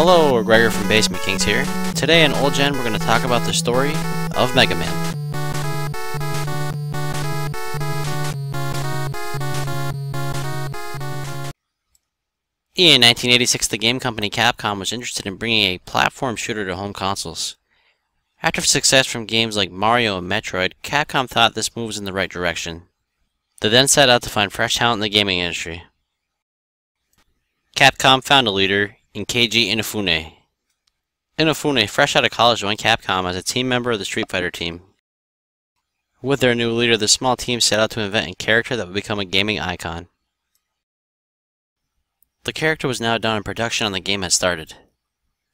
Hello, Gregor from Basement Kings here. Today in Old Gen we're going to talk about the story of Mega Man. In 1986, the game company Capcom was interested in bringing a platform shooter to home consoles. After success from games like Mario and Metroid, Capcom thought this move was in the right direction. They then set out to find fresh talent in the gaming industry. Capcom found a leader in Keiji Inafune. Inafune, fresh out of college, joined Capcom as a team member of the Street Fighter team. With their new leader, the small team set out to invent a character that would become a gaming icon. The character was now done and production on the game had started.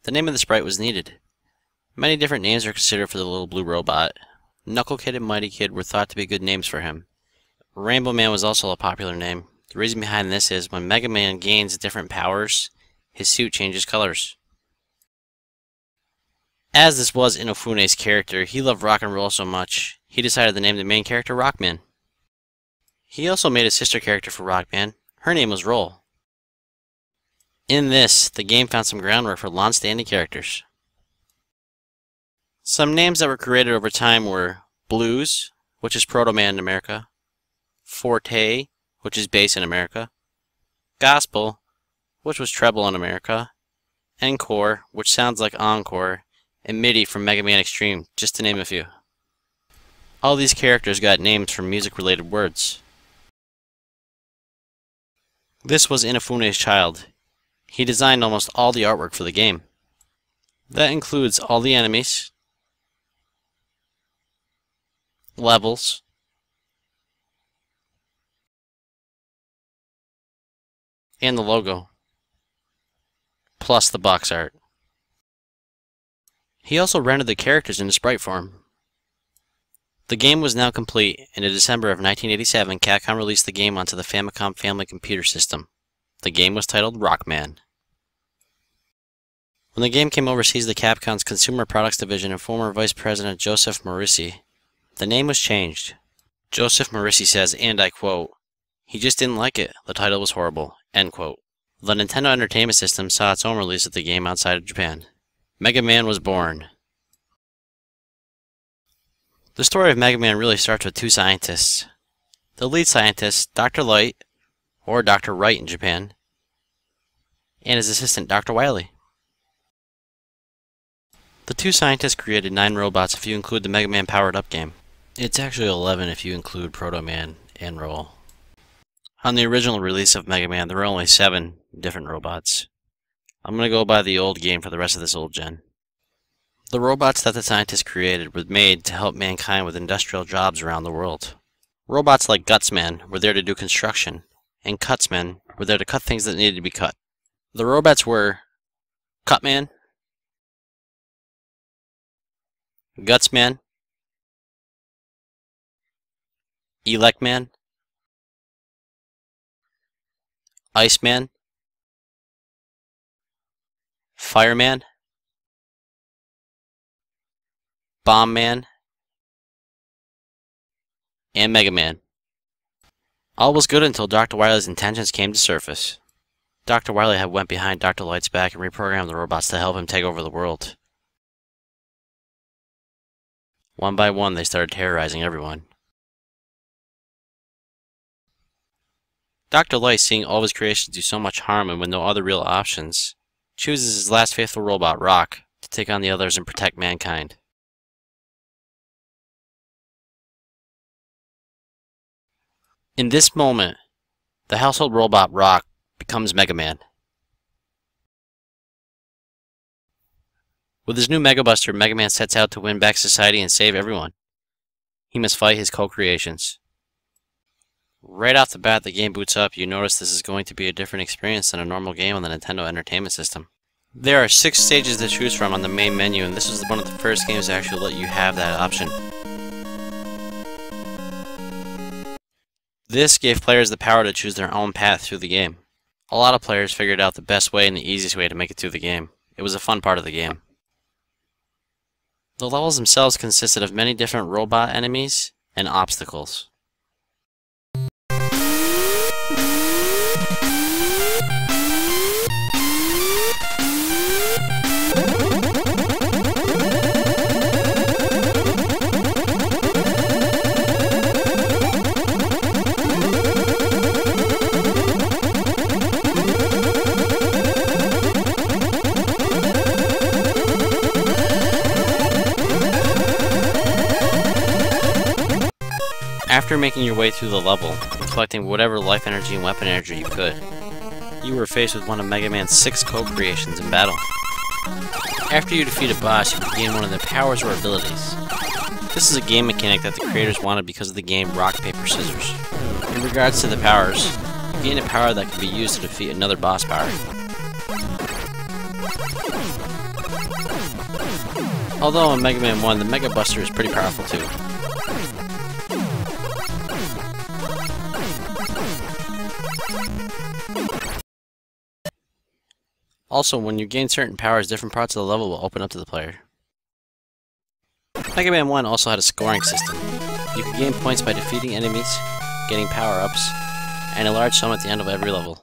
The name of the sprite was needed. Many different names were considered for the little blue robot. Knuckle Kid and Mighty Kid were thought to be good names for him. Rainbow Man was also a popular name. The reason behind this is when Mega Man gains different powers, his suit changes colors. As this was Inafune's character, he loved rock and roll so much, he decided to name the main character Rockman. He also made a sister character for Rockman. Her name was Roll. In this, the game found some groundwork for long-standing characters. Some names that were created over time were Blues, which is Proto Man in America, Forte, which is bass in America, Gospel, which was treble in America, Encore, which sounds like Encore, and MIDI from Mega Man Extreme, just to name a few. All these characters got names from music-related words. This was Inafune's child. He designed almost all the artwork for the game. That includes all the enemies, levels, and the logo, plus the box art. He also rendered the characters into sprite form. The game was now complete, and in December of 1987, Capcom released the game onto the Famicom Family Computer System. The game was titled Rockman. When the game came overseas to Capcom's Consumer Products Division and former Vice President Joseph Morisi, the name was changed. Joseph Morisi says, and I quote, "He just didn't like it. The title was horrible." End quote. The Nintendo Entertainment System saw its own release of the game outside of Japan. Mega Man was born. The story of Mega Man really starts with two scientists. The lead scientist, Dr. Light, or Dr. Wright in Japan, and his assistant, Dr. Wily. The two scientists created 9 robots if you include the Mega Man Powered Up game. It's actually 11 if you include Proto Man and Roll. On the original release of Mega Man, there were only 7 different robots. I'm going to go by the old game for the rest of this old gen. The robots that the scientists created were made to help mankind with industrial jobs around the world. Robots like Gutsman were there to do construction, and Cutsman were there to cut things that needed to be cut. The robots were Cutman, Gutsman, Elecman, Iceman, Fireman, Bomb Man, and Mega Man. All was good until Dr. Wily's intentions came to surface. Dr. Wily had went behind Dr. Light's back and reprogrammed the robots to help him take over the world. One by one, they started terrorizing everyone. Dr. Light, seeing all of his creations do so much harm and with no other real options, chooses his last faithful robot, Rock, to take on the others and protect mankind. In this moment, the household robot, Rock, becomes Mega Man. With his new Mega Buster, Mega Man sets out to win back society and save everyone. He must fight his co-creations. Right off the bat, the game boots up. You notice this is going to be a different experience than a normal game on the Nintendo Entertainment System. There are 6 stages to choose from on the main menu, and this was one of the first games to actually let you have that option. This gave players the power to choose their own path through the game. A lot of players figured out the best way and the easiest way to make it through the game. It was a fun part of the game. The levels themselves consisted of many different robot enemies and obstacles. After making your way through the level, and collecting whatever life energy and weapon energy you could, you were faced with one of Mega Man's 6 co-creations in battle. After you defeat a boss, you can gain one of their powers or abilities. This is a game mechanic that the creators wanted because of the game Rock, Paper, Scissors. In regards to the powers, you gain a power that can be used to defeat another boss power. Although in Mega Man 1, the Mega Buster is pretty powerful too. Also, when you gain certain powers, different parts of the level will open up to the player. Mega Man 1 also had a scoring system. You could gain points by defeating enemies, getting power-ups, and a large sum at the end of every level.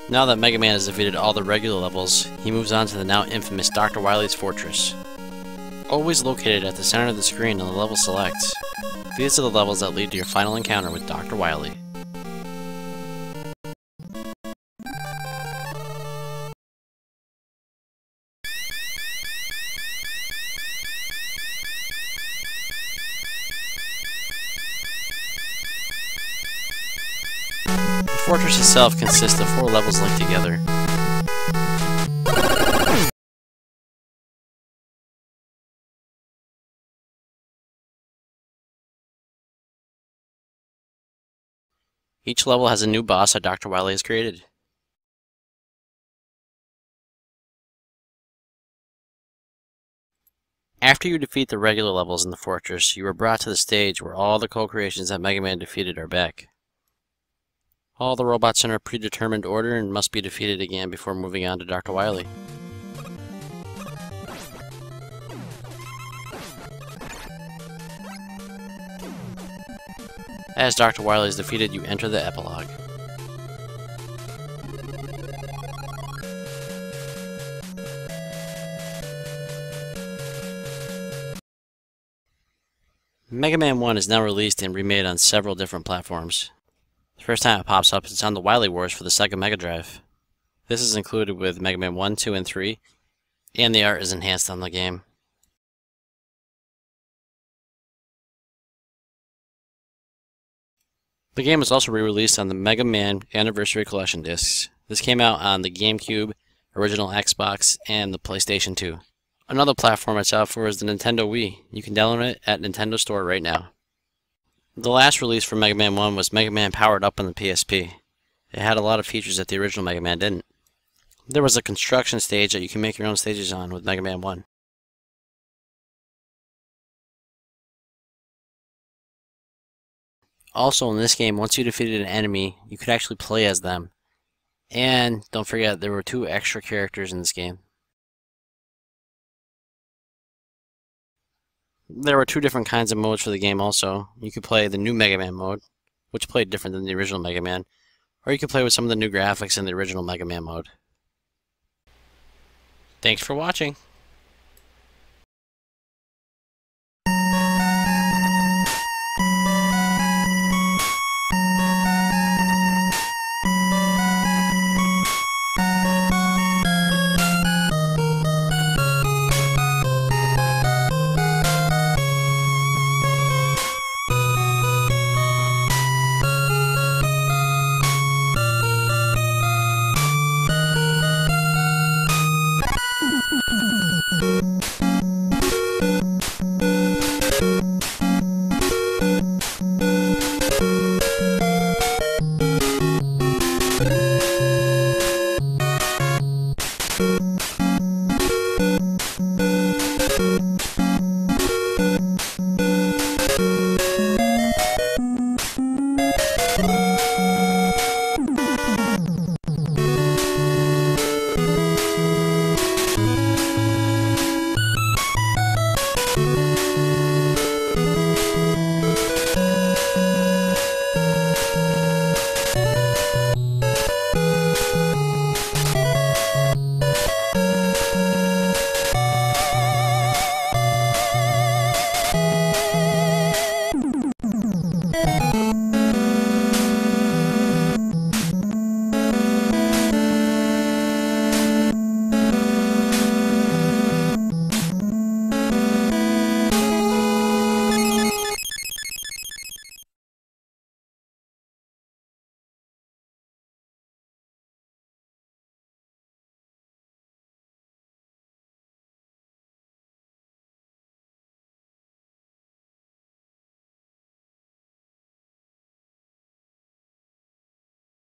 Now that Mega Man has defeated all the regular levels, he moves on to the now infamous Dr. Wily's Fortress. Always located at the center of the screen on the level select, these are the levels that lead to your final encounter with Dr. Wily. The fortress itself consists of 4 levels linked together. Each level has a new boss that Dr. Wily has created. After you defeat the regular levels in the fortress, you are brought to the stage where all the co-creations that Mega Man defeated are back. All the robots are in a predetermined order and must be defeated again before moving on to Dr. Wily. As Dr. Wily is defeated, you enter the epilogue. Mega Man 1 is now released and remade on several different platforms. The first time it pops up is on the Wily Wars for the Sega Mega Drive. This is included with Mega Man 1, 2, and 3, and the art is enhanced on the game. The game was also re-released on the Mega Man Anniversary Collection discs. This came out on the GameCube, original Xbox, and the PlayStation 2. Another platform it's out for is the Nintendo Wii. You can download it at Nintendo Store right now. The last release for Mega Man 1 was Mega Man Powered Up on the PSP. It had a lot of features that the original Mega Man didn't. There was a construction stage that you can make your own stages on with Mega Man 1. Also in this game, once you defeated an enemy, you could actually play as them. And don't forget, there were 2 extra characters in this game. There were 2 different kinds of modes for the game also. You could play the new Mega Man mode, which played different than the original Mega Man, or you could play with some of the new graphics in the original Mega Man mode. Thanks for watching!